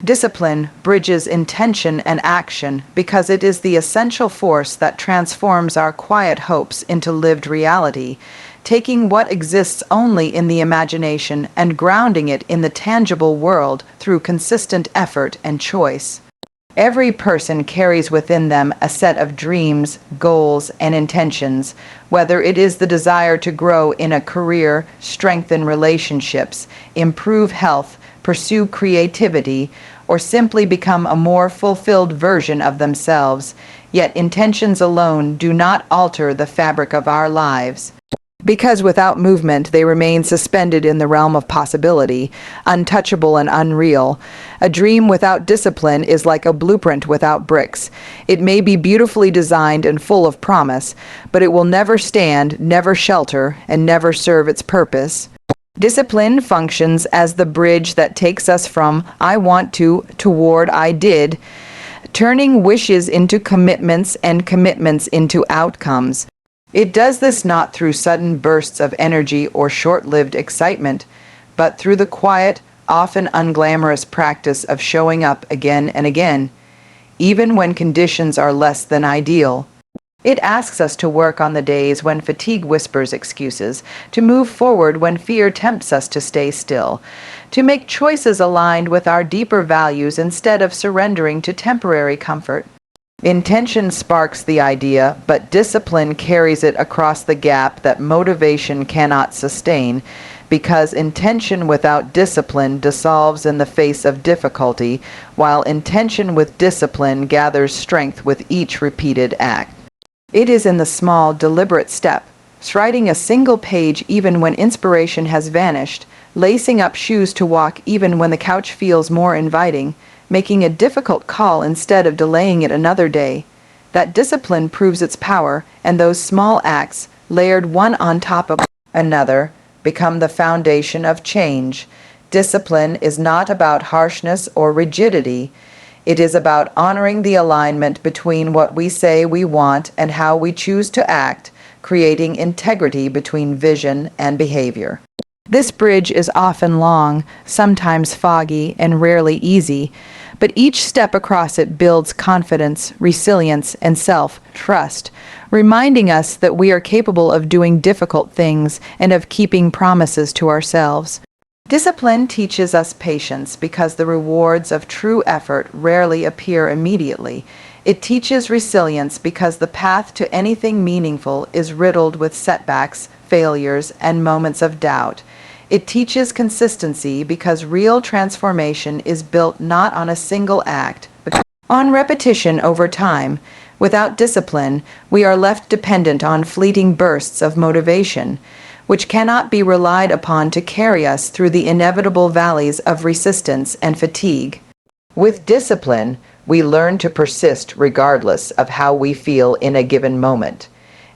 Discipline bridges intention and action because it is the essential force that transforms our quiet hopes into lived reality, taking what exists only in the imagination and grounding it in the tangible world through consistent effort and choice. Every person carries within them a set of dreams, goals, and intentions, whether it is the desire to grow in a career, strengthen relationships, improve health, pursue creativity, or simply become a more fulfilled version of themselves. Yet intentions alone do not alter the fabric of our lives, because without movement they remain suspended in the realm of possibility, untouchable and unreal. A dream without discipline is like a blueprint without bricks. It may be beautifully designed and full of promise, but it will never stand, never shelter, and never serve its purpose. Discipline functions as the bridge that takes us from "I want to" toward "I did," turning wishes into commitments and commitments into outcomes. It does this not through sudden bursts of energy or short-lived excitement, but through the quiet, often unglamorous practice of showing up again and again, even when conditions are less than ideal. It asks us to work on the days when fatigue whispers excuses, to move forward when fear tempts us to stay still, to make choices aligned with our deeper values instead of surrendering to temporary comfort. Intention sparks the idea, but discipline carries it across the gap that motivation cannot sustain, because intention without discipline dissolves in the face of difficulty, while intention with discipline gathers strength with each repeated act. It is in the small, deliberate step, writing a single page even when inspiration has vanished, lacing up shoes to walk even when the couch feels more inviting, making a difficult call instead of delaying it another day. That discipline proves its power, and those small acts, layered one on top of another, become the foundation of change. Discipline is not about harshness or rigidity. It is about honoring the alignment between what we say we want and how we choose to act, creating integrity between vision and behavior. This bridge is often long, sometimes foggy, and rarely easy, but each step across it builds confidence, resilience, and self-trust, reminding us that we are capable of doing difficult things and of keeping promises to ourselves. Discipline teaches us patience because the rewards of true effort rarely appear immediately. It teaches resilience because the path to anything meaningful is riddled with setbacks, failures, and moments of doubt. It teaches consistency because real transformation is built not on a single act, but on repetition over time. Without discipline, we are left dependent on fleeting bursts of motivation, which cannot be relied upon to carry us through the inevitable valleys of resistance and fatigue. With discipline, we learn to persist regardless of how we feel in a given moment,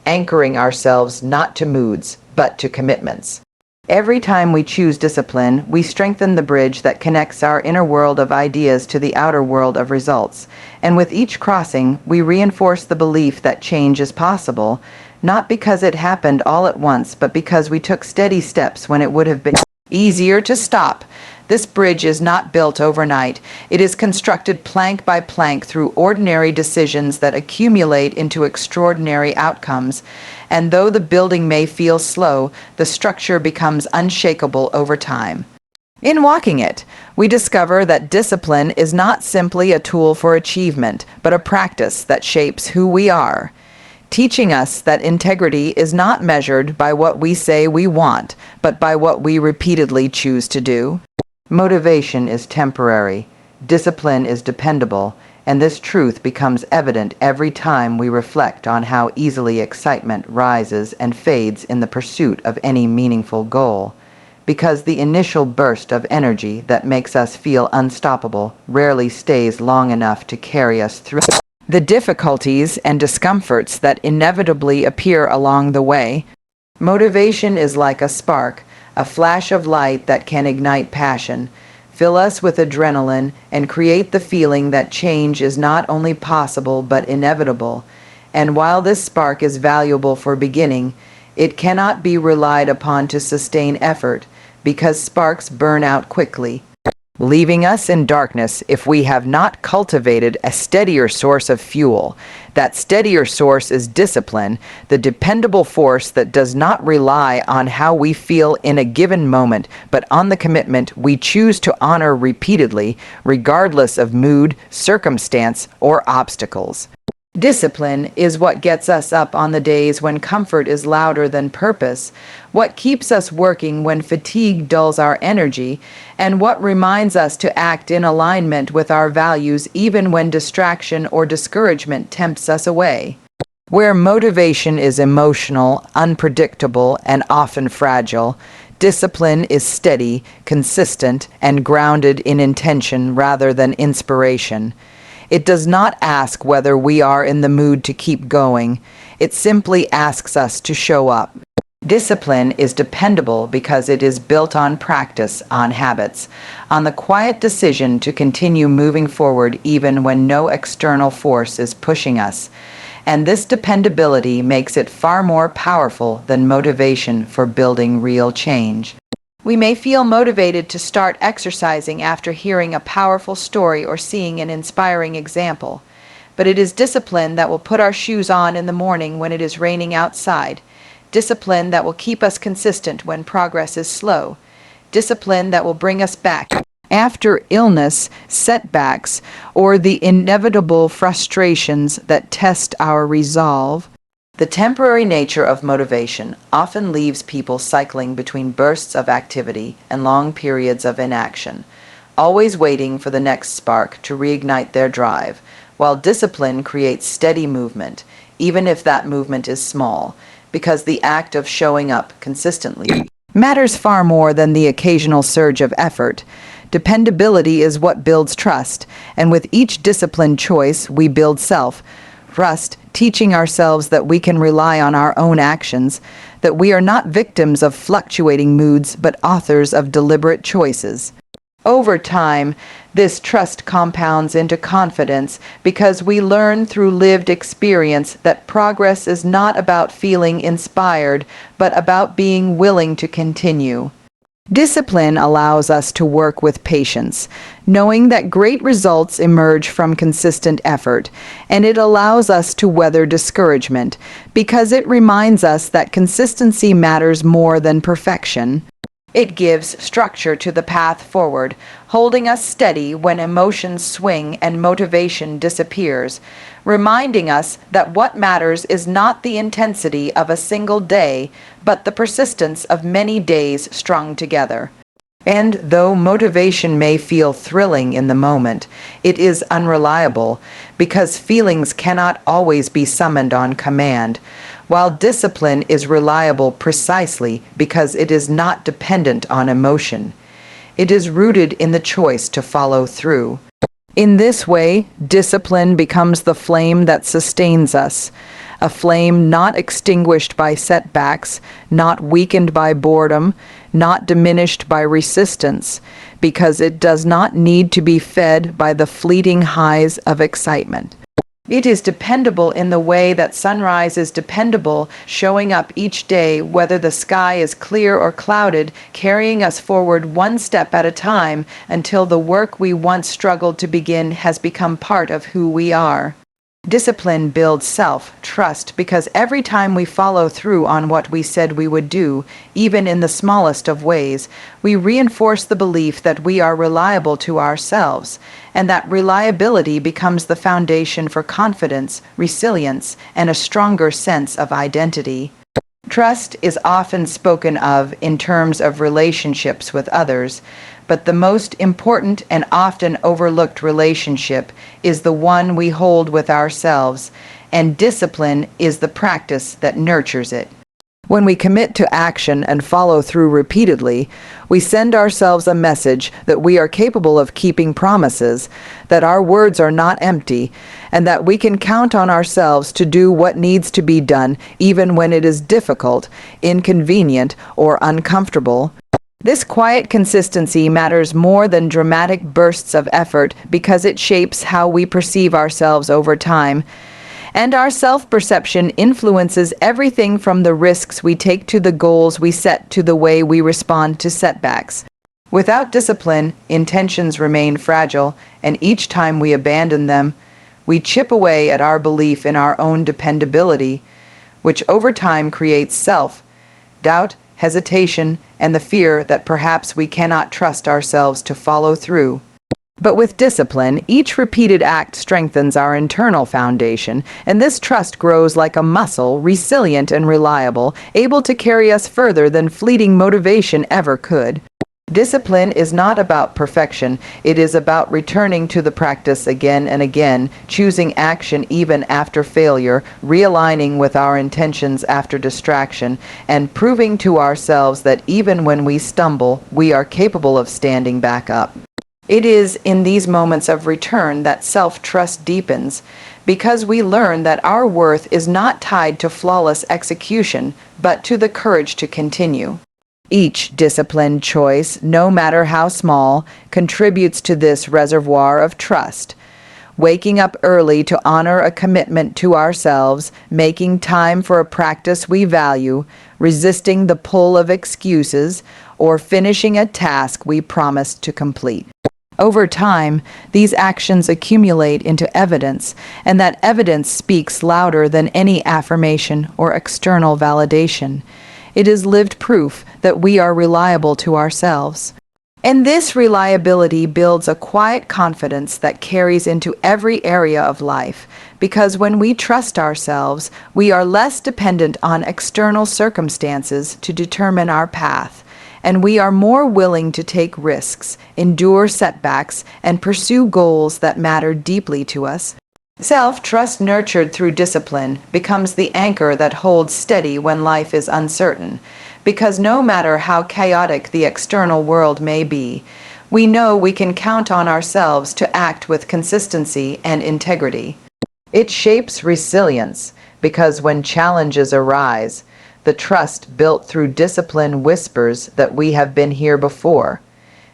anchoring ourselves not to moods, but to commitments. Every time we choose discipline, we strengthen the bridge that connects our inner world of ideas to the outer world of results, and with each crossing, we reinforce the belief that change is possible, not because it happened all at once, but because we took steady steps when it would have been easier to stop. This bridge is not built overnight. It is constructed plank by plank through ordinary decisions that accumulate into extraordinary outcomes. And though the building may feel slow, the structure becomes unshakable over time. In walking it, we discover that discipline is not simply a tool for achievement, but a practice that shapes who we are, teaching us that integrity is not measured by what we say we want, but by what we repeatedly choose to do. Motivation is temporary, discipline is dependable, and this truth becomes evident every time we reflect on how easily excitement rises and fades in the pursuit of any meaningful goal, because the initial burst of energy that makes us feel unstoppable rarely stays long enough to carry us through the difficulties and discomforts that inevitably appear along the way. Motivation is like a spark, a flash of light that can ignite passion, fill us with adrenaline, and create the feeling that change is not only possible but inevitable. And while this spark is valuable for beginning, it cannot be relied upon to sustain effort, because sparks burn out quickly. leaving us in darkness if we have not cultivated a steadier source of fuel. That steadier source is discipline, the dependable force that does not rely on how we feel in a given moment, but on the commitment we choose to honor repeatedly, regardless of mood, circumstance, or obstacles. Discipline is what gets us up on the days when comfort is louder than purpose, what keeps us working when fatigue dulls our energy, and what reminds us to act in alignment with our values even when distraction or discouragement tempts us away. Where motivation is emotional, unpredictable, and often fragile, discipline is steady, consistent, and grounded in intention rather than inspiration. It does not ask whether we are in the mood to keep going. It simply asks us to show up. Discipline is dependable because it is built on practice, on habits, on the quiet decision to continue moving forward even when no external force is pushing us. And this dependability makes it far more powerful than motivation for building real change. We may feel motivated to start exercising after hearing a powerful story or seeing an inspiring example, but it is discipline that will put our shoes on in the morning when it is raining outside, discipline that will keep us consistent when progress is slow, discipline that will bring us back after illness, setbacks, or the inevitable frustrations that test our resolve. The temporary nature of motivation often leaves people cycling between bursts of activity and long periods of inaction, always waiting for the next spark to reignite their drive, while discipline creates steady movement, even if that movement is small, because the act of showing up consistently matters far more than the occasional surge of effort. Dependability is what builds trust, and with each disciplined choice, we build self-trust, teaching ourselves that we can rely on our own actions, that we are not victims of fluctuating moods, but authors of deliberate choices. Over time, this trust compounds into confidence because we learn through lived experience that progress is not about feeling inspired, but about being willing to continue. Discipline allows us to work with patience, knowing that great results emerge from consistent effort, and it allows us to weather discouragement because it reminds us that consistency matters more than perfection. It gives structure to the path forward, holding us steady when emotions swing and motivation disappears, reminding us that what matters is not the intensity of a single day, but the persistence of many days strung together. And though motivation may feel thrilling in the moment, it is unreliable because feelings cannot always be summoned on command, while discipline is reliable precisely because it is not dependent on emotion. It is rooted in the choice to follow through. In this way, discipline becomes the flame that sustains us, a flame not extinguished by setbacks, not weakened by boredom, not diminished by resistance, because it does not need to be fed by the fleeting highs of excitement. It is dependable in the way that sunrise is dependable, showing up each day, whether the sky is clear or clouded, carrying us forward one step at a time until the work we once struggled to begin has become part of who we are. Discipline builds self-trust because every time we follow through on what we said we would do, even in the smallest of ways, we reinforce the belief that we are reliable to ourselves, and that reliability becomes the foundation for confidence, resilience, and a stronger sense of identity. Trust is often spoken of in terms of relationships with others, but the most important and often overlooked relationship is the one we hold with ourselves, and discipline is the practice that nurtures it. When we commit to action and follow through repeatedly, we send ourselves a message that we are capable of keeping promises, that our words are not empty, and that we can count on ourselves to do what needs to be done even when it is difficult, inconvenient, or uncomfortable. This quiet consistency matters more than dramatic bursts of effort because it shapes how we perceive ourselves over time. And our self-perception influences everything from the risks we take to the goals we set to the way we respond to setbacks. Without discipline, intentions remain fragile, and each time we abandon them, we chip away at our belief in our own dependability, which over time creates self-doubt, hesitation, and the fear that perhaps we cannot trust ourselves to follow through. But with discipline, each repeated act strengthens our internal foundation, and this trust grows like a muscle, resilient and reliable, able to carry us further than fleeting motivation ever could. Discipline is not about perfection. It is about returning to the practice again and again, choosing action even after failure, realigning with our intentions after distraction, and proving to ourselves that even when we stumble, we are capable of standing back up. It is in these moments of return that self-trust deepens, because we learn that our worth is not tied to flawless execution, but to the courage to continue. Each disciplined choice, no matter how small, contributes to this reservoir of trust. Waking up early to honor a commitment to ourselves, making time for a practice we value, resisting the pull of excuses, or finishing a task we promised to complete. Over time, these actions accumulate into evidence, and that evidence speaks louder than any affirmation or external validation. It is lived proof that we are reliable to ourselves. And this reliability builds a quiet confidence that carries into every area of life, because when we trust ourselves, we are less dependent on external circumstances to determine our path, and we are more willing to take risks, endure setbacks, and pursue goals that matter deeply to us. Self-trust nurtured through discipline becomes the anchor that holds steady when life is uncertain, because no matter how chaotic the external world may be, we know we can count on ourselves to act with consistency and integrity. It shapes resilience, because when challenges arise, the trust built through discipline whispers that we have been here before,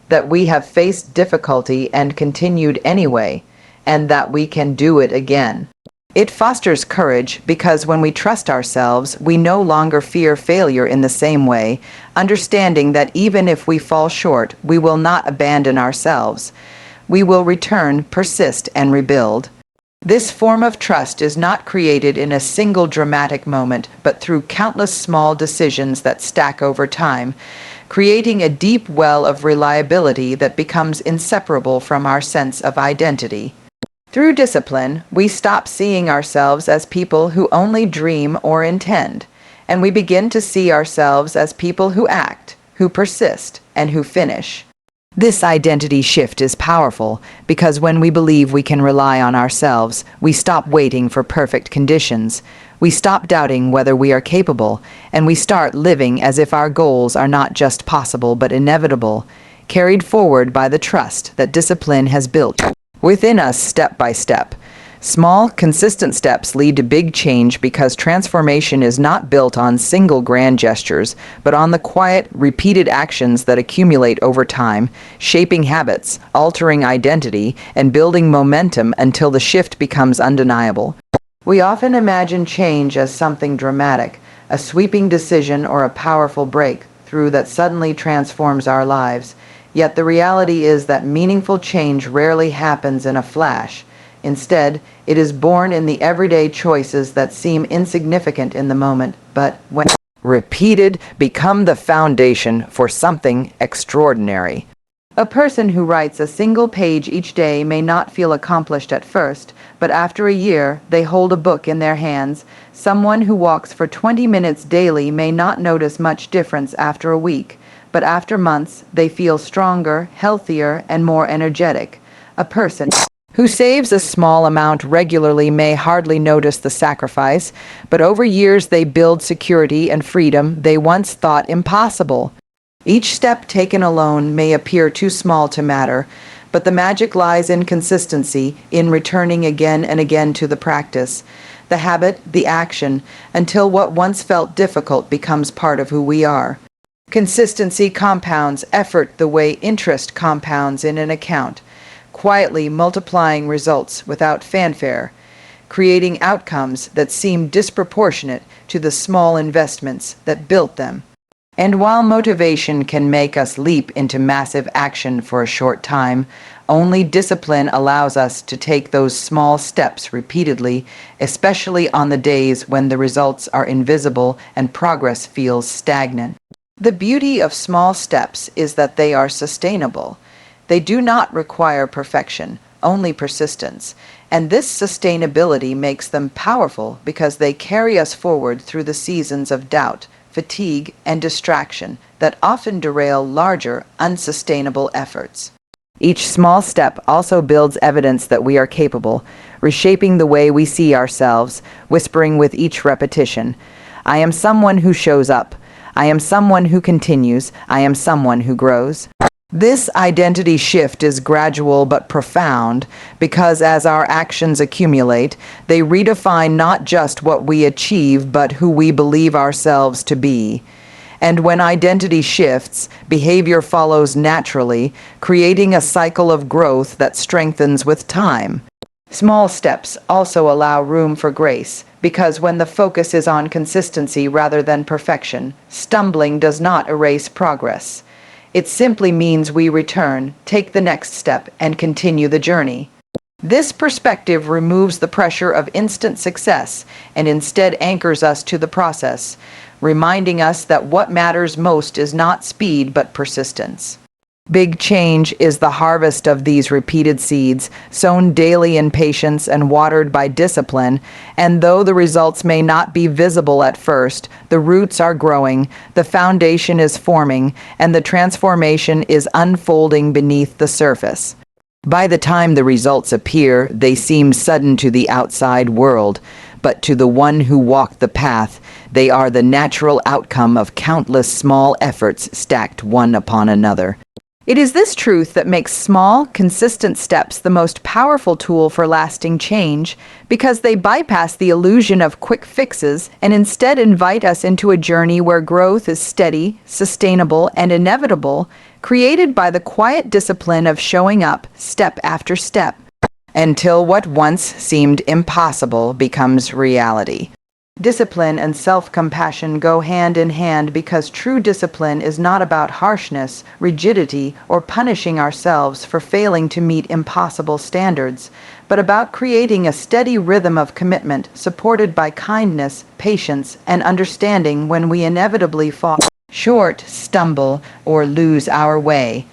that we have faced difficulty and continued anyway, and that we can do it again. It fosters courage because when we trust ourselves, we no longer fear failure in the same way, understanding that even if we fall short, we will not abandon ourselves. We will return, persist, and rebuild. This form of trust is not created in a single dramatic moment, but through countless small decisions that stack over time, creating a deep well of reliability that becomes inseparable from our sense of identity. Through discipline, we stop seeing ourselves as people who only dream or intend, and we begin to see ourselves as people who act, who persist, and who finish. This identity shift is powerful because when we believe we can rely on ourselves, we stop waiting for perfect conditions. We stop doubting whether we are capable, and we start living as if our goals are not just possible but inevitable, carried forward by the trust that discipline has built within us step by step. Small, consistent steps lead to big change because transformation is not built on single grand gestures, but on the quiet, repeated actions that accumulate over time, shaping habits, altering identity, and building momentum until the shift becomes undeniable. We often imagine change as something dramatic, a sweeping decision or a powerful breakthrough that suddenly transforms our lives. Yet the reality is that meaningful change rarely happens in a flash. Instead, it is born in the everyday choices that seem insignificant in the moment, but when repeated, become the foundation for something extraordinary. A person who writes a single page each day may not feel accomplished at first, but after a year, they hold a book in their hands. Someone who walks for 20 minutes daily may not notice much difference after a week, but after months, they feel stronger, healthier, and more energetic. A person who saves a small amount regularly may hardly notice the sacrifice, but over years they build security and freedom they once thought impossible. Each step taken alone may appear too small to matter, but the magic lies in consistency, in returning again and again to the practice, the habit, the action, until what once felt difficult becomes part of who we are. Consistency compounds effort the way interest compounds in an account, quietly multiplying results without fanfare, creating outcomes that seem disproportionate to the small investments that built them. And while motivation can make us leap into massive action for a short time, only discipline allows us to take those small steps repeatedly, especially on the days when the results are invisible and progress feels stagnant. The beauty of small steps is that they are sustainable. They do not require perfection, only persistence. And this sustainability makes them powerful because they carry us forward through the seasons of doubt, fatigue, and distraction that often derail larger, unsustainable efforts. Each small step also builds evidence that we are capable, reshaping the way we see ourselves, whispering with each repetition, "I am someone who shows up. I am someone who continues. I am someone who grows." This identity shift is gradual but profound because as our actions accumulate, they redefine not just what we achieve but who we believe ourselves to be. And when identity shifts, behavior follows naturally, creating a cycle of growth that strengthens with time. Small steps also allow room for grace, because when the focus is on consistency rather than perfection, stumbling does not erase progress. It simply means we return, take the next step, and continue the journey. This perspective removes the pressure of instant success and instead anchors us to the process, reminding us that what matters most is not speed but persistence. Big change is the harvest of these repeated seeds, sown daily in patience and watered by discipline, and though the results may not be visible at first, the roots are growing, the foundation is forming, and the transformation is unfolding beneath the surface. By the time the results appear, they seem sudden to the outside world, but to the one who walked the path, they are the natural outcome of countless small efforts stacked one upon another. It is this truth that makes small, consistent steps the most powerful tool for lasting change, because they bypass the illusion of quick fixes and instead invite us into a journey where growth is steady, sustainable, and inevitable, created by the quiet discipline of showing up step after step, until what once seemed impossible becomes reality. Discipline and self-compassion go hand in hand because true discipline is not about harshness, rigidity, or punishing ourselves for failing to meet impossible standards, but about creating a steady rhythm of commitment supported by kindness, patience, and understanding when we inevitably fall short, stumble, or lose our way.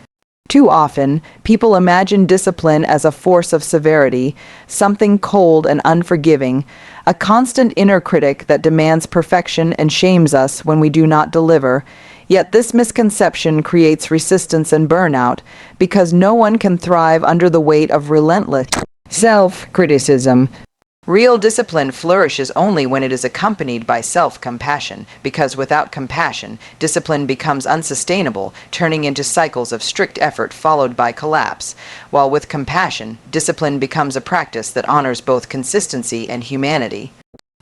Too often, people imagine discipline as a force of severity, something cold and unforgiving, a constant inner critic that demands perfection and shames us when we do not deliver. Yet this misconception creates resistance and burnout, because no one can thrive under the weight of relentless self-criticism. Real discipline flourishes only when it is accompanied by self-compassion, because without compassion, discipline becomes unsustainable, turning into cycles of strict effort followed by collapse, while with compassion, discipline becomes a practice that honors both consistency and humanity.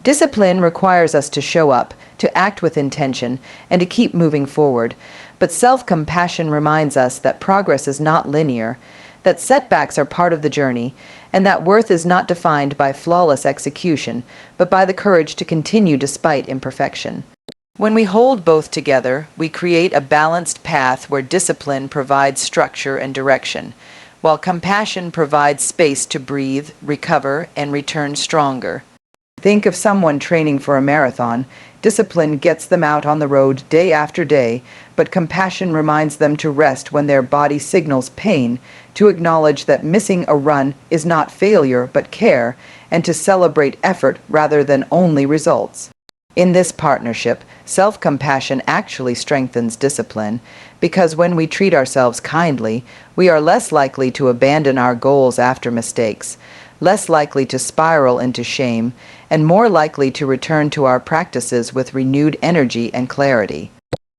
Discipline requires us to show up, to act with intention, and to keep moving forward, but self-compassion reminds us that progress is not linear, that setbacks are part of the journey, and that worth is not defined by flawless execution, but by the courage to continue despite imperfection. When we hold both together, we create a balanced path where discipline provides structure and direction, while compassion provides space to breathe, recover, and return stronger. Think of someone training for a marathon. Discipline gets them out on the road day after day, but compassion reminds them to rest when their body signals pain, to acknowledge that missing a run is not failure but care, and to celebrate effort rather than only results. In this partnership, self-compassion actually strengthens discipline, because when we treat ourselves kindly, we are less likely to abandon our goals after mistakes, less likely to spiral into shame, and more likely to return to our practices with renewed energy and clarity.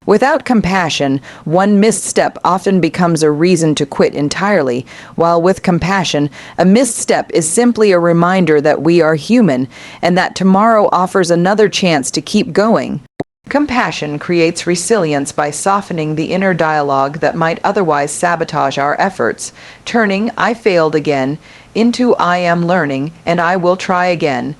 Without compassion, one misstep often becomes a reason to quit entirely, while with compassion, a misstep is simply a reminder that we are human and that tomorrow offers another chance to keep going. Compassion creates resilience by softening the inner dialogue that might otherwise sabotage our efforts, turning "I failed again" into "I am learning and I will try again."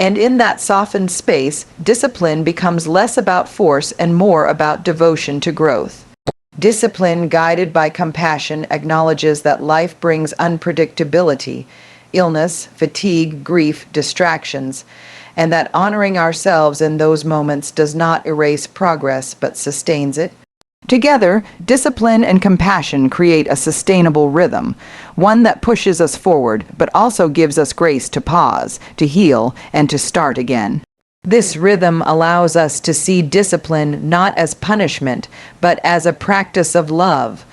And in that softened space, discipline becomes less about force and more about devotion to growth. Discipline guided by compassion acknowledges that life brings unpredictability, illness, fatigue, grief, distractions, and that honoring ourselves in those moments does not erase progress but sustains it. Together, discipline and compassion create a sustainable rhythm, one that pushes us forward but also gives us grace to pause, to heal, and to start again. This rhythm allows us to see discipline not as punishment, but as a practice of love,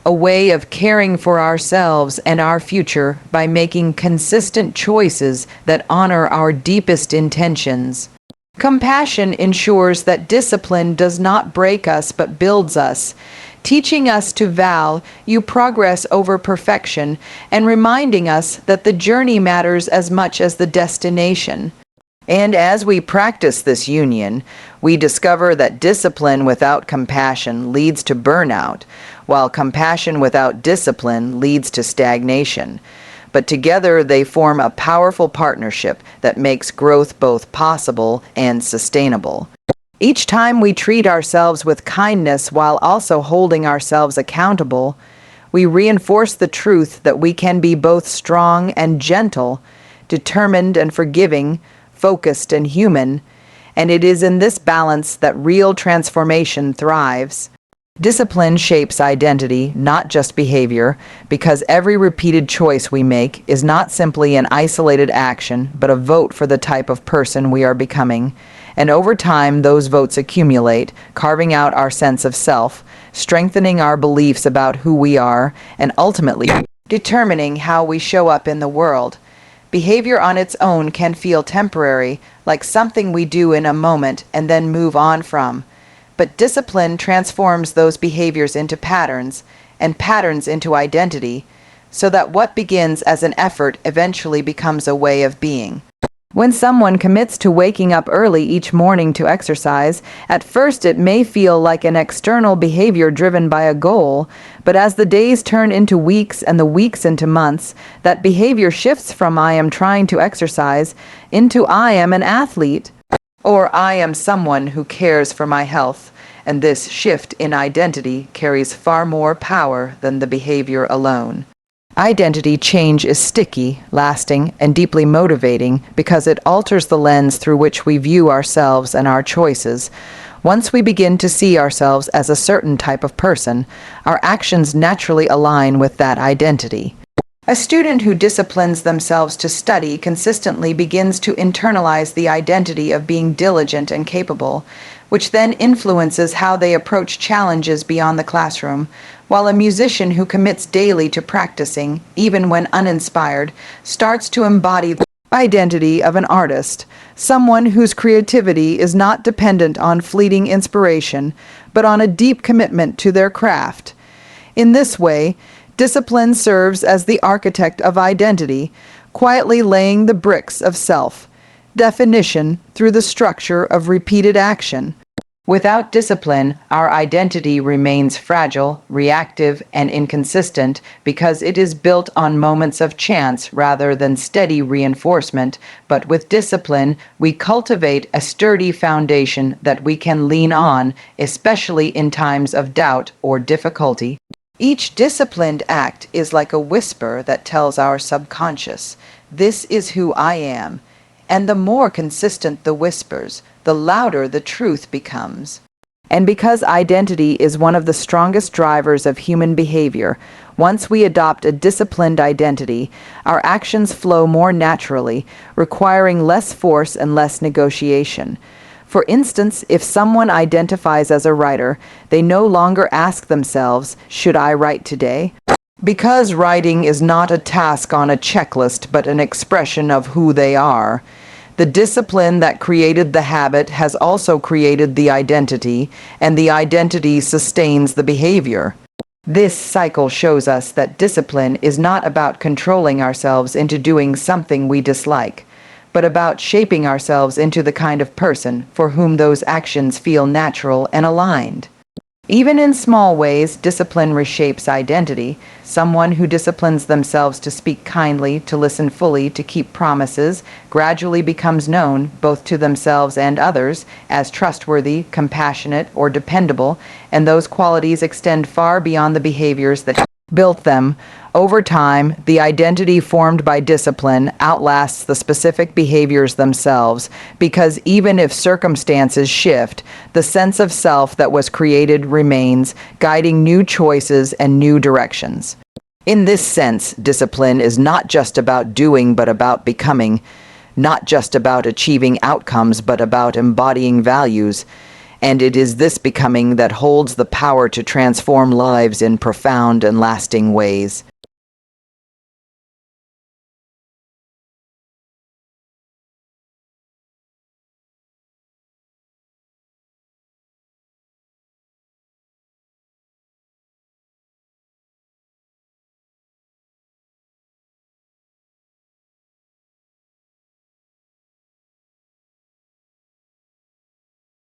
a way of caring for ourselves and our future by making consistent choices that honor our deepest intentions. Compassion ensures that discipline does not break us but builds us, teaching us to value progress over perfection and reminding us that the journey matters as much as the destination. And as we practice this union, we discover that discipline without compassion leads to burnout, while compassion without discipline leads to stagnation. But together they form a powerful partnership that makes growth both possible and sustainable. Each time we treat ourselves with kindness while also holding ourselves accountable, we reinforce the truth that we can be both strong and gentle, determined and forgiving, focused and human, and it is in this balance that real transformation thrives. Discipline shapes identity, not just behavior, because every repeated choice we make is not simply an isolated action, but a vote for the type of person we are becoming. And over time, those votes accumulate, carving out our sense of self, strengthening our beliefs about who we are, and ultimately determining how we show up in the world. Behavior on its own can feel temporary, like something we do in a moment and then move on from. But discipline transforms those behaviors into patterns, and patterns into identity, so that what begins as an effort eventually becomes a way of being. When someone commits to waking up early each morning to exercise, at first it may feel like an external behavior driven by a goal, but as the days turn into weeks and the weeks into months, that behavior shifts from "I am trying to exercise" into "I am an athlete," or "I am someone who cares for my health." And this shift in identity carries far more power than the behavior alone. Identity change is sticky, lasting, and deeply motivating because it alters the lens through which we view ourselves and our choices. Once we begin to see ourselves as a certain type of person, our actions naturally align with that identity. A student who disciplines themselves to study consistently begins to internalize the identity of being diligent and capable, which then influences how they approach challenges beyond the classroom, while a musician who commits daily to practicing, even when uninspired, starts to embody the identity of an artist, someone whose creativity is not dependent on fleeting inspiration, but on a deep commitment to their craft. In this way, discipline serves as the architect of identity, quietly laying the bricks of self-definition through the structure of repeated action. Without discipline, our identity remains fragile, reactive, and inconsistent because it is built on moments of chance rather than steady reinforcement. But with discipline, we cultivate a sturdy foundation that we can lean on, especially in times of doubt or difficulty. Each disciplined act is like a whisper that tells our subconscious, "This is who I am." And the more consistent the whispers, the louder the truth becomes. And because identity is one of the strongest drivers of human behavior, once we adopt a disciplined identity, our actions flow more naturally, requiring less force and less negotiation. For instance, if someone identifies as a writer, they no longer ask themselves, "Should I write today?" Because writing is not a task on a checklist, but an expression of who they are. The discipline that created the habit has also created the identity, and the identity sustains the behavior. This cycle shows us that discipline is not about controlling ourselves into doing something we dislike, but about shaping ourselves into the kind of person for whom those actions feel natural and aligned. Even in small ways, discipline reshapes identity. Someone who disciplines themselves to speak kindly, to listen fully, to keep promises, gradually becomes known, both to themselves and others, as trustworthy, compassionate, or dependable, and those qualities extend far beyond the behaviors that built them. Over time, the identity formed by discipline outlasts the specific behaviors themselves, because even if circumstances shift, the sense of self that was created remains, guiding new choices and new directions. In this sense, discipline is not just about doing but about becoming, not just about achieving outcomes but about embodying values. And it is this becoming that holds the power to transform lives in profound and lasting ways.